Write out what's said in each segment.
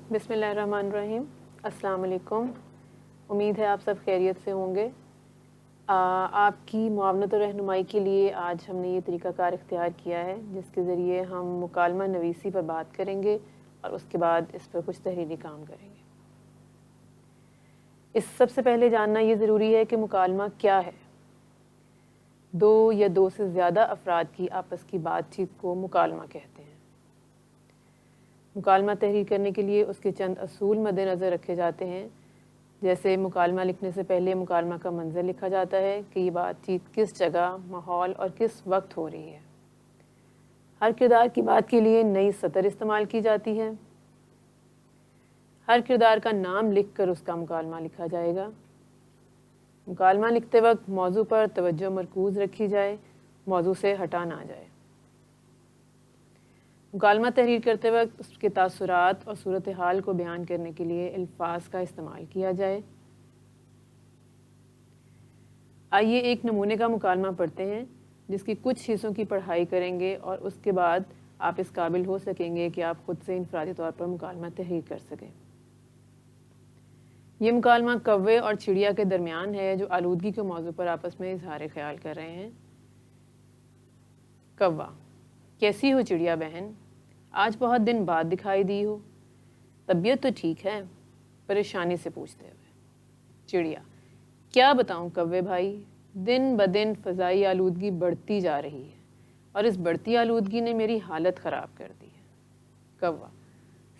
बिस्मिल्लाहिर्रहमानिर्रहीम। अस्सलाम वालेकुम। उम्मीद है आप सब खैरियत से होंगे। आपकी मुआवनत और रहनुमाई के लिए आज हमने ये तरीक़ाकार इख्तियार किया है जिसके ज़रिए हम मुकालमा नवीसी पर बात करेंगे और उसके बाद इस पर कुछ तहरीरी काम करेंगे। इस सबसे पहले जानना ये ज़रूरी है कि मुकालमा क्या है। दो या दो से ज़्यादा अफराद की आपस की बातचीत को मुकालमा कहते हैं। मुकालमा तहरीर करने के लिए उसके चंद असूल मद्देनज़र रखे जाते हैं, जैसे मुकालमा लिखने से पहले मुकालमा का मंज़र लिखा जाता है कि ये बातचीत किस जगह, माहौल और किस वक्त हो रही है। हर किरदार की बात के लिए नई सतर इस्तेमाल की जाती है। हर किरदार का नाम लिखकर उसका मुकालमा लिखा जाएगा। मुकालमा लिखते वक्त मौजू पर तवज्जो मरकूज़ रखी जाए, मौजू से हटा ना जाए। मुकालमा तहरीर करते वक्त उसके तासुरात और सूरत हाल को बयान करने के लिए अल्फाज का इस्तेमाल किया जाए। आइए एक नमूने का मुकालमा पढ़ते हैं जिसकी कुछ हिस्सों की पढ़ाई करेंगे और उसके बाद आप इस काबिल हो सकेंगे कि आप खुद से इनफरादी तौर पर मुकालमा तहरीर कर सकें। ये मुकालमा कौवे और चिड़िया के दरमियान है जो आलूदगी के मौजू पर आपस में इजहार ख्याल कर रहे हैं। कौवा: कैसी हो चिड़िया बहन, आज बहुत दिन बाद दिखाई दी हो। तबीयत तो ठीक है, परेशानी से पूछते हुए। चिड़िया: क्या बताऊं कौवे भाई, दिन ब दिन फ़ज़ाई आलूदगी बढ़ती जा रही है और इस बढ़ती आलूदगी ने मेरी हालत ख़राब कर दी है। कौवा: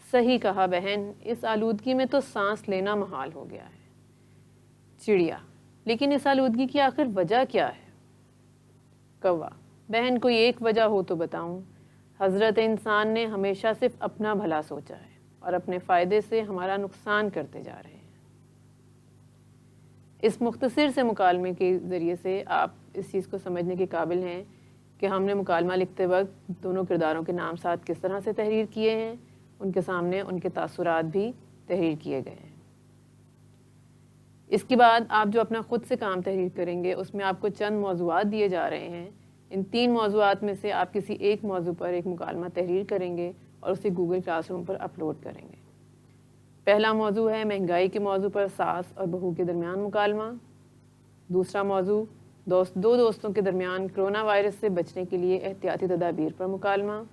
सही कहा बहन, इस आलूदगी में तो सांस लेना मुहाल हो गया है। चिड़िया: लेकिन इस आलूदगी की आखिर वजह क्या है? कौवा: बहन, कोई एक वजह हो तो बताऊं। हज़रत इंसान ने हमेशा सिर्फ अपना भला सोचा है और अपने फ़ायदे से हमारा नुकसान करते जा रहे हैं। इस मुख्तसर से मुकालमे के ज़रिए से आप इस चीज़ को समझने के काबिल हैं कि हमने मुकालमा लिखते वक्त दोनों किरदारों के नाम साथ किस तरह से तहरीर किए हैं, उनके सामने उनके तासुरात भी तहरीर किए गए हैं। इसके बाद आप जो अपना खुद से काम तहरीर करेंगे उसमें आपको चंद मौज़ूआत दिए जा रहे हैं। इन 3 मौज़ूआत में से आप किसी एक मौजू पर एक मुकालमा तहरीर करेंगे और उसे गूगल क्लासरूम पर अपलोड करेंगे। पहला मौजू है महंगाई के मौजू पर सास और बहू के दरमियान मुकालमा। दूसरा मौजू दो दोस्तों के दरमियान कोरोना वायरस से बचने के लिए एहतियाती तदाबीर पर मुकालमा।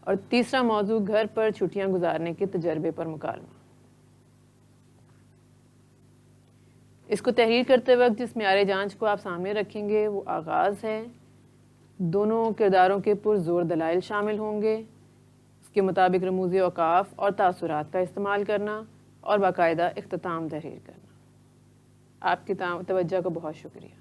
और तीसरा मौजू घर पर छुट्टियां गुजारने के तजर्बे पर मुकालमा। इसको तहरीर करते वक्त जिस म्यारे जांच को आप सामने रखेंगे वो आगाज़ है। दोनों किरदारों के पुरज़ोर दलाइल शामिल होंगे, उसके मुताबिक रमूज़ औकाफ़ और तासुरात का इस्तेमाल करना और बाकायदा इख्तिताम तहरीर करना। आपकी तवज्जो का बहुत शुक्रिया।